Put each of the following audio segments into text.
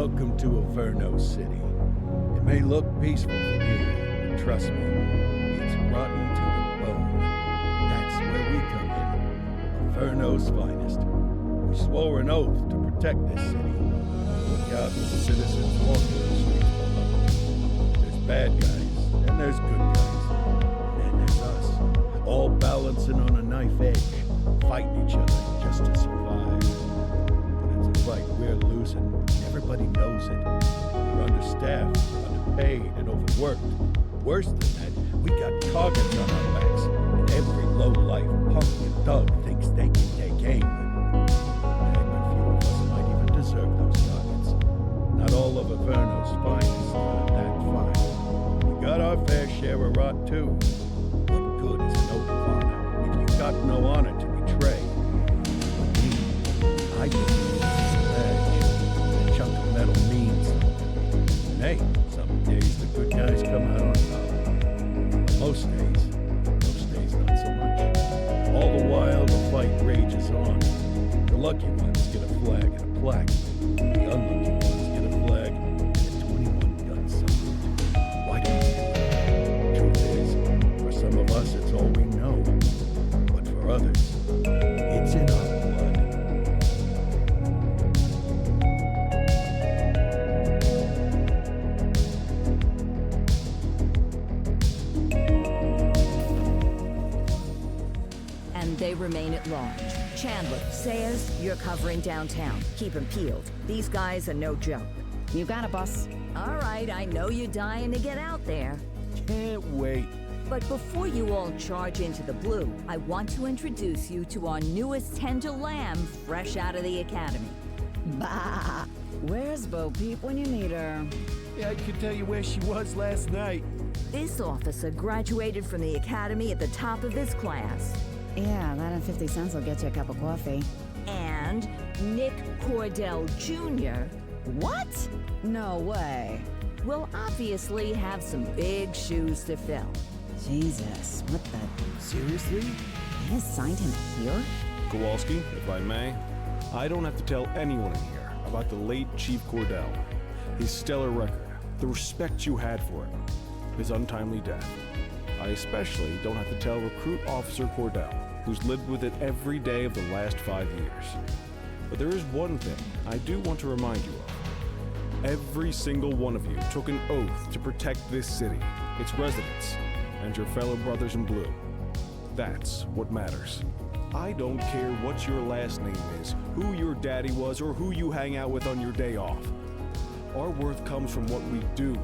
Welcome to Averno City. It may look peaceful from here, but trust me, it's rotten to the bone. That's where we come in. Averno's finest. We swore an oath to protect this city. Look out for the citizens walking the streets below. There's bad guys, and there's good guys. And then there's us, all balancing on a knife edge, fighting each other just to survive. But it's a fight we're losing. Everybody knows it. We're understaffed, underpaid, and overworked. Worse than that, we got targets on our backs, and every low-life punk and thug thinks they can take aim. Heck, a few of us might even deserve those targets. Not all of Averno's finest are that fine. We got our fair share of rot, too. What good is an oath of honor if you got no honor to betray? But me, I believe metal means something. And hey, some days the good guys come out on top. But most days not so much. All the while the fight rages on. The lucky ones get a flag and a plaque. The unlucky ones get a flag and a 21-gun salute. Why do we do that? Truth is, for some of us it's all we know. But for others, it's in our blood. They remain at large. Chandler, Sayers, you're covering downtown. Keep 'em peeled. These guys are no joke. You got it, boss. All right, I know you're dying to get out there. Can't wait. But before you all charge into the blue, I want to introduce you to our newest tender lamb fresh out of the academy. Bah! Where's Bo Peep when you need her? Yeah, I could tell you where she was last night. This officer graduated from the academy at the top of his class. Yeah, that and 50 cents will get you a cup of coffee. And Nick Cordell Jr. What? No way. will obviously have some big shoes to fill. Jesus, what the... Seriously? They assigned him here? Kowalski, if I may, I don't have to tell anyone in here about the late Chief Cordell, his stellar record, the respect you had for him, his untimely death. I especially don't have to tell Recruit Officer Cordell, who's lived with it every day of the last 5 years. But there is one thing I do want to remind you of. Every single one of you took an oath to protect this city, its residents, and your fellow brothers in blue. That's what matters. I don't care what your last name is, who your daddy was, or who you hang out with on your day off. Our worth comes from what we do,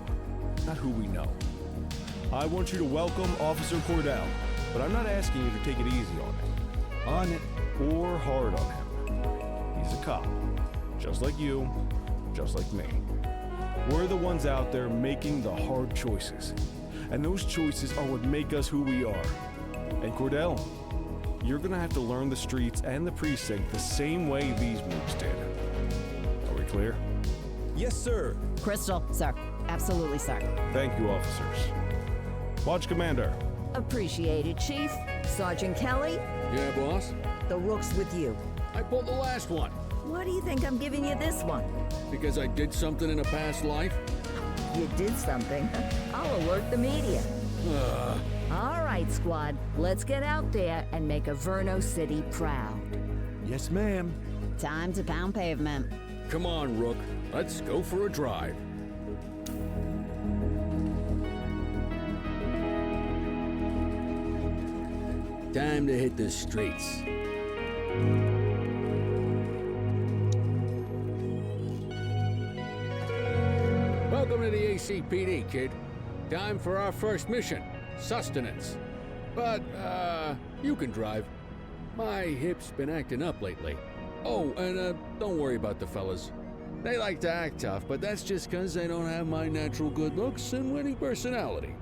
not who we know. I want you to welcome Officer Cordell, but I'm not asking you to take it easy on him. On it. Or hard on him. He's a cop, just like you, just like me. We're the ones out there making the hard choices. And those choices are what make us who we are. And Cordell, you're gonna have to learn the streets and the precinct the same way these moves did. Are we clear? Yes, sir. Crystal, sir. Absolutely, sir. Thank you, officers. Watch Commander. Appreciate it, Chief. Sergeant Kelly, Yeah, boss? the rook's with you. I pulled the last one. Why do you think I'm giving you this one? Because I did something in a past life? You did something. I'll alert the media. All right, squad. Let's get out there and make Averno City proud. Yes, ma'am. Time to pound pavement. Come on, Rook. Let's go for a drive. Time to hit the streets. Welcome to the ACPD, kid. Time for our first mission, sustenance. But, you can drive. My hip's been acting up lately. Oh, and, don't worry about the fellas. They like to act tough, but that's just 'cause they don't have my natural good looks and winning personality.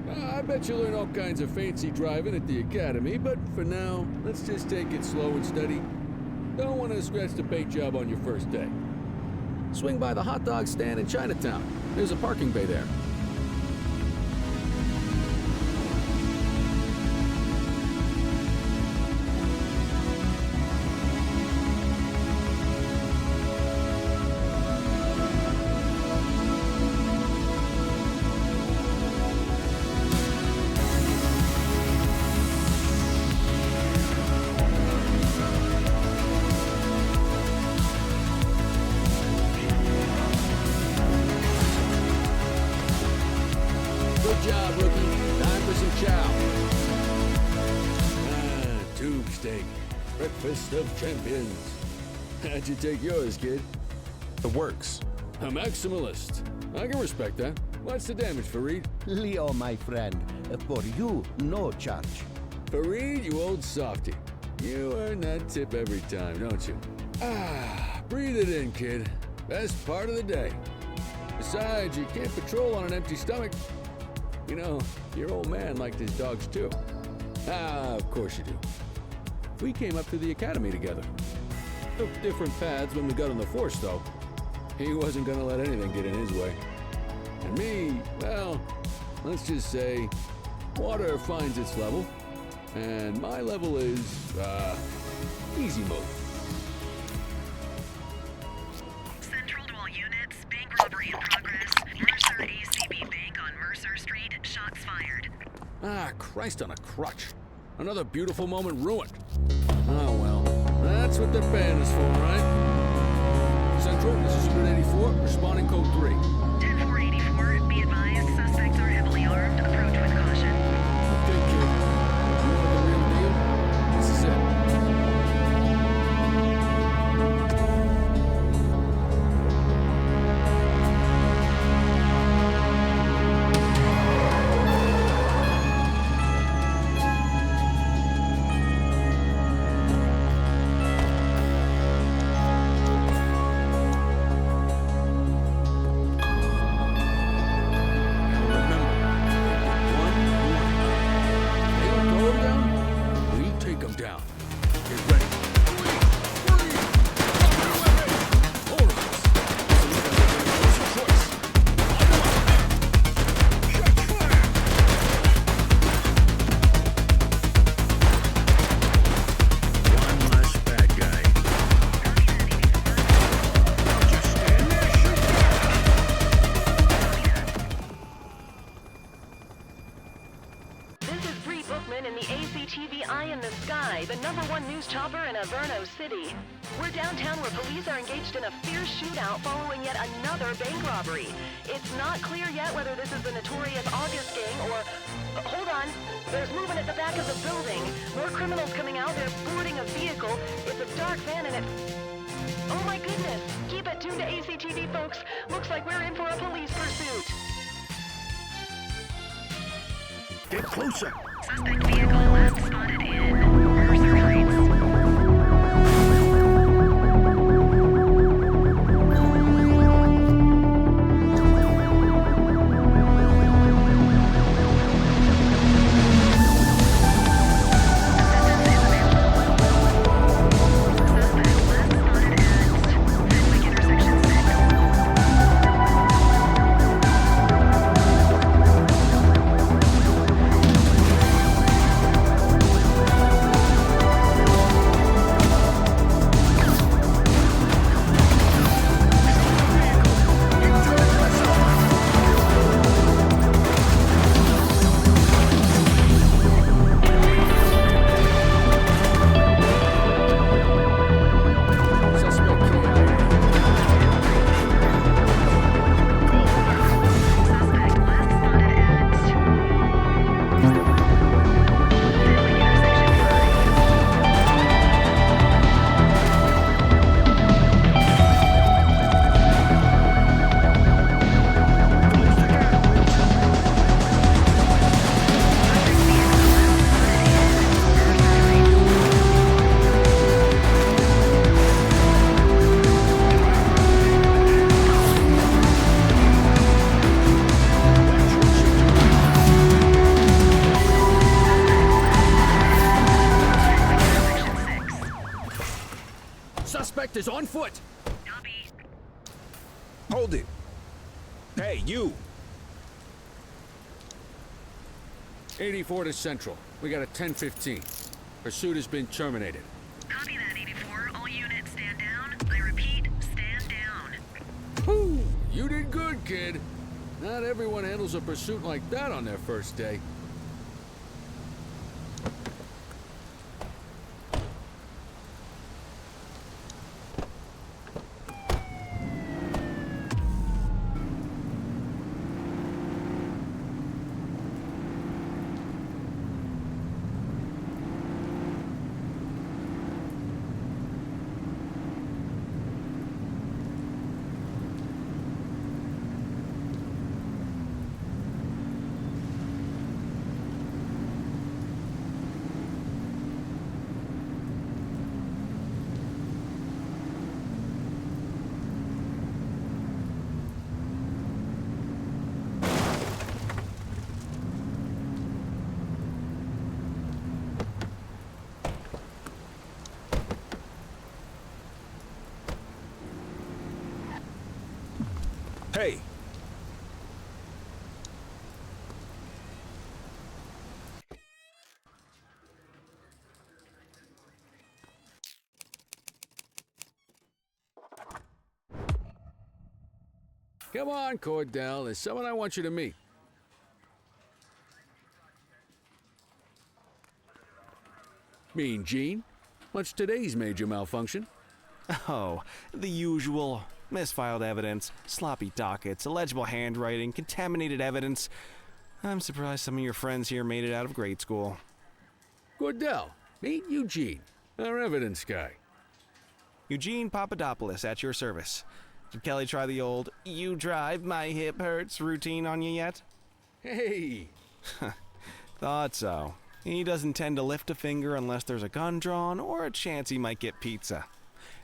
I bet you learn all kinds of fancy driving at the academy, but for now, let's just take it slow and steady. Don't want to scratch the paint job on your first day. Swing by the hot dog stand in Chinatown. There's a parking bay there. Good job, rookie. Time for some chow. Tube steak. Breakfast of champions. How'd you take yours, kid? The works. A maximalist. I can respect that. What's the damage, Fareed? Leo, my friend, for you, no charge. Fareed, you old softy. You earn that tip every time, don't you? Breathe it in, kid. Best part of the day. Besides, you can't patrol on an empty stomach. You know, your old man liked his dogs too. Of course you do. We came up through the academy together. Took different paths when we got on the force, though. He wasn't gonna let anything get in his way. And me, well, let's just say, water finds its level, and my level is, easy mode. Central to all units, bank robbery in progress. Mercer ACB Bank on Mercer Street, shots fired. Christ on a crutch. Another beautiful moment ruined. Oh well, that's what the band is for, right? Central, this is Unit 84, responding code 3. 10-484, be advised, suspects are heavily armed. Approach with caution. Okay, kid. You want the real deal? This is it. In the ACTV Eye in the Sky, the #1 news chopper in Averno City. We're downtown where police are engaged in a fierce shootout following yet another bank robbery. It's not clear yet whether this is the notorious August gang or... hold on. There's movement at the back of the building. More criminals coming out. They're boarding a vehicle. It's a dark van and it's... oh my goodness. Keep it tuned to ACTV, folks. Looks like we're in for a police pursuit. Get closer. Suspect vehicle last spotted in Mercer Heights. Suspect is on foot. Copy. Hey, you! 84 to Central. We got a 10:15. Pursuit has been terminated. Copy that, 84. All units stand down. I repeat, stand down. Whew! You did good, kid. Not everyone handles a pursuit like that on their first day. Hey! Come on, Cordell. There's someone I want you to meet. Mean Gene? What's today's major malfunction? Oh, the usual. Misfiled evidence, sloppy dockets, illegible handwriting, contaminated evidence. I'm surprised some of your friends here made it out of grade school. Cordell, meet Eugene, our evidence guy. Eugene Papadopoulos at your service. Did Kelly try the old, "you drive, my hip hurts" routine on you yet? Hey! Thought so. He doesn't tend to lift a finger unless there's a gun drawn or a chance he might get pizza.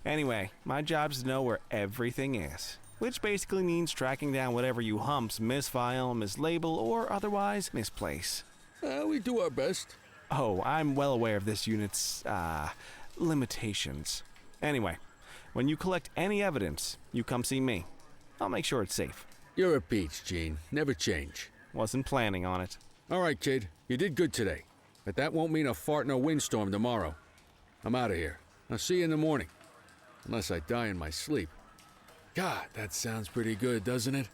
Anyway, my job's to know where everything is, which basically means tracking down whatever you humps misfile, mislabel, or otherwise misplace. We do our best. Oh, I'm well aware of this unit's, limitations. Anyway, when you collect any evidence, you come see me. I'll make sure it's safe. You're a peach, Gene. Never change. Wasn't planning on it. All right, kid. You did good today. But that won't mean a fart in a windstorm tomorrow. I'm out of here. I'll see you in the morning. Unless I die in my sleep. God, that sounds pretty good, doesn't it?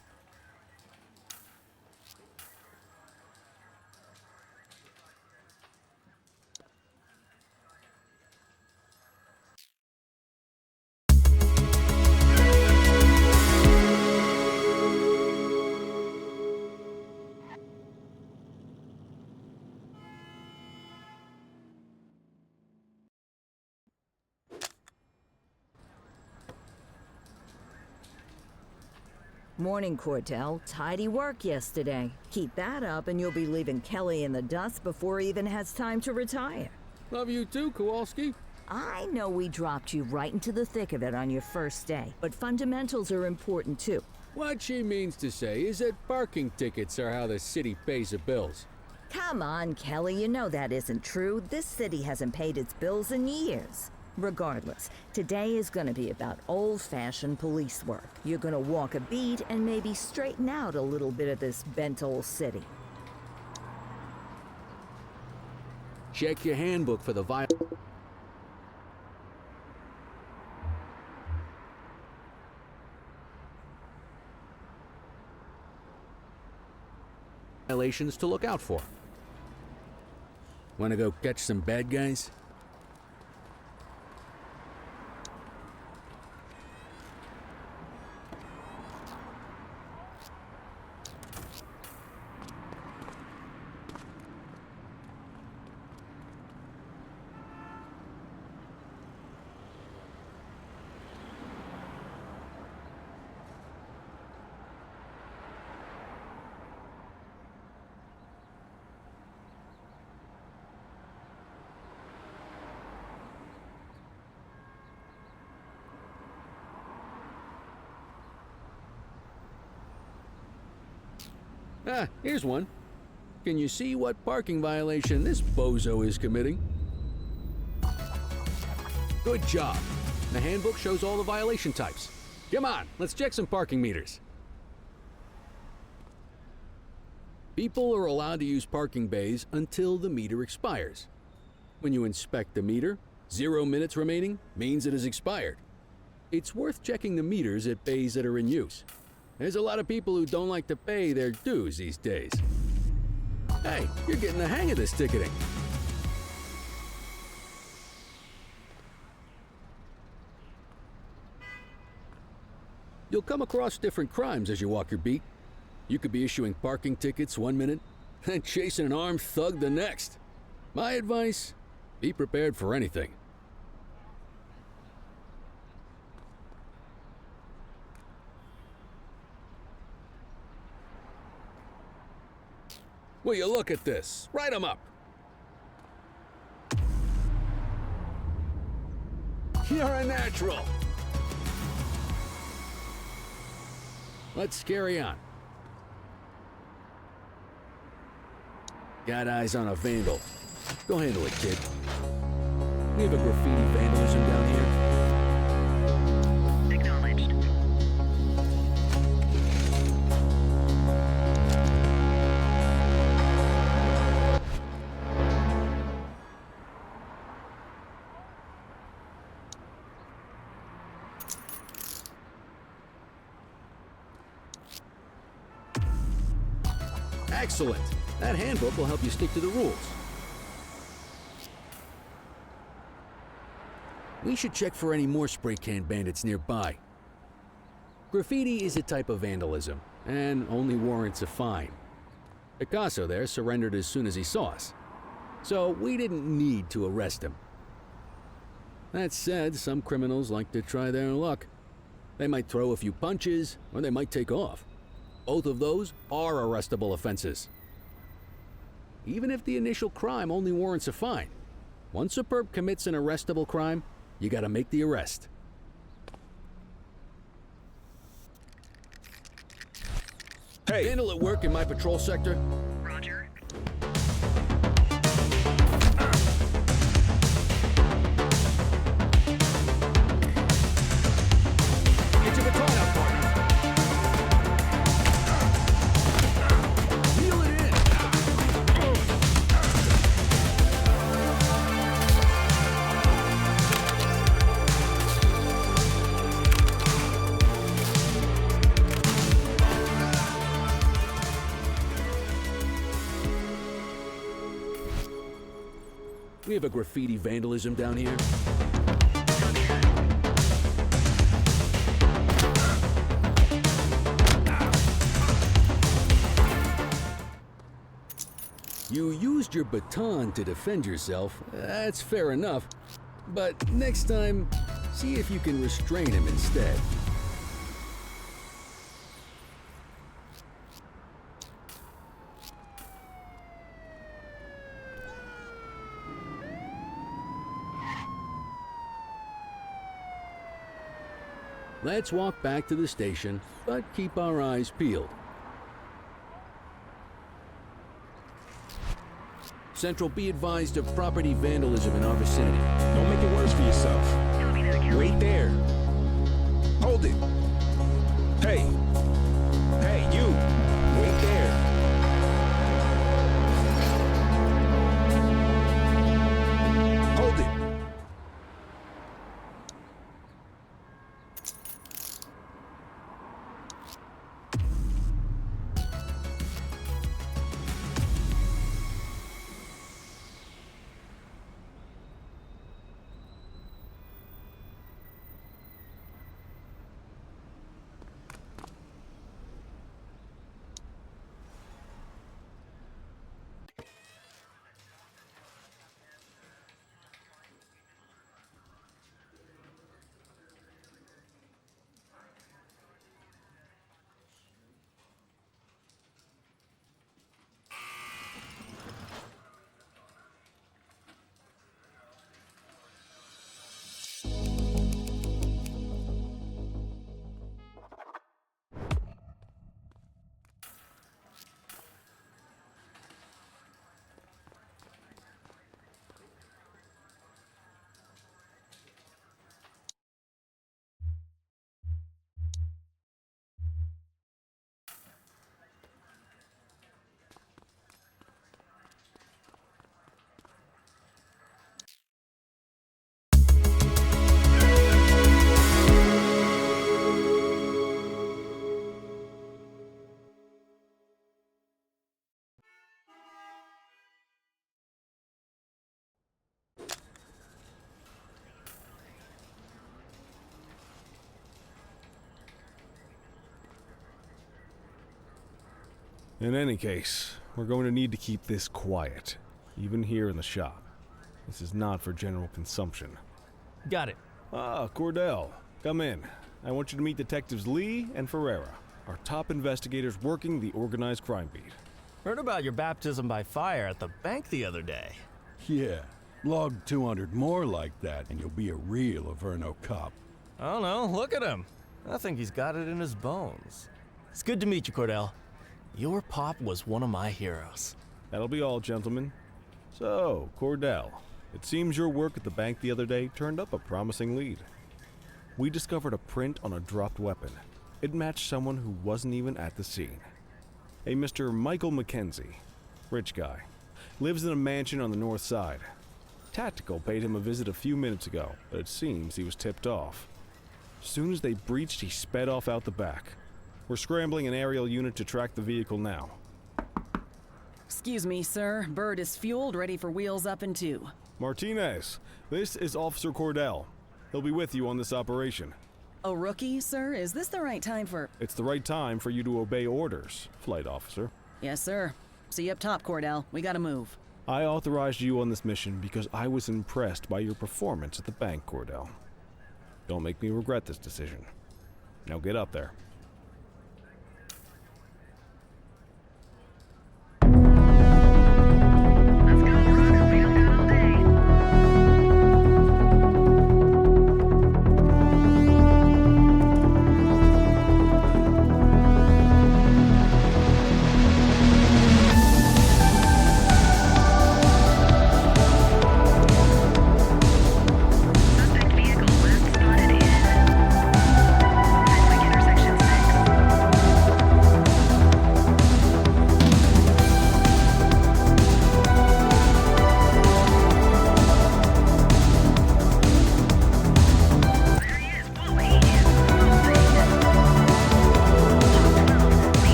Morning, Cordell. Tidy work yesterday. Keep that up and you'll be leaving Kelly in the dust before he even has time to retire. Love you too, Kowalski. I know we dropped you right into the thick of it on your first day, but fundamentals are important too. What she means to say is that parking tickets are how the city pays the bills. Come on, Kelly, you know that isn't true. This city hasn't paid its bills in years. Regardless, today is gonna be about old-fashioned police work. You're gonna walk a beat and maybe straighten out a little bit of this bent old city. Check your handbook for the violations to look out for. Wanna go catch some bad guys? Ah, here's one. Can you see what parking violation this bozo is committing? Good job. The handbook shows all the violation types. Come on, let's check some parking meters. People are allowed to use parking bays until the meter expires. When you inspect the meter, 0 minutes remaining means it has expired. It's worth checking the meters at bays that are in use. There's a lot of people who don't like to pay their dues these days. Hey, you're getting the hang of this ticketing. You'll come across different crimes as you walk your beat. You could be issuing parking tickets 1 minute and chasing an armed thug the next. My advice, be prepared for anything. Will you look at this? Write 'em up. You're a natural. Let's carry on. Got eyes on a vandal. Go handle it, kid. We have a graffiti vandalism down here. Acknowledged. Excellent. That handbook will help you stick to the rules. We should check for any more spray can bandits nearby. Graffiti is a type of vandalism, and only warrants a fine. Picasso there surrendered as soon as he saw us, so we didn't need to arrest him. That said, some criminals like to try their luck. They might throw a few punches, or they might take off. Both of those are arrestable offenses. Even if the initial crime only warrants a fine, once a perp commits an arrestable crime, you gotta make the arrest. Hey! Vandal at work in my patrol sector? Roger. Get your baton out, partner. Reel it in. We have a graffiti vandalism down here. You used your baton to defend yourself. That's fair enough. But next time, see if you can restrain him instead. Let's walk back to the station, but keep our eyes peeled. Central, be advised of property vandalism in our vicinity. Don't make it worse for yourself. Copy that, County. Wait there. Hold it. Hey. Hey, you. Wait there. Hold it. In any case, we're going to need to keep this quiet, even here in the shop. This is not for general consumption. Got it. Ah, Cordell, come in. I want you to meet Detectives Lee and Ferreira, our top investigators working the organized crime beat. Heard about your baptism by fire at the bank the other day. Yeah, log 200 more like that, and you'll be a real Averno cop. I don't know, look at him. I think he's got it in his bones. It's good to meet you, Cordell. Your pop was one of my heroes. That'll be all, gentlemen. So, Cordell, it seems your work at the bank the other day turned up a promising lead. We discovered a print on a dropped weapon. It matched someone who wasn't even at the scene. A Mr. Michael McKenzie, rich guy, lives in a mansion on the north side. Tactical paid him a visit a few minutes ago, but it seems he was tipped off. As soon as they breached, he sped off out the back. We're scrambling an aerial unit to track the vehicle now. Excuse me, sir. Bird is fueled, ready for wheels up in 2. Martinez, this is Officer Cordell. He'll be with you on this operation. A rookie, sir? Is this the right time for... It's the right time for you to obey orders, flight officer. Yes, sir. See you up top, Cordell. We gotta move. I authorized you on this mission because I was impressed by your performance at the bank, Cordell. Don't make me regret this decision. Now get up there.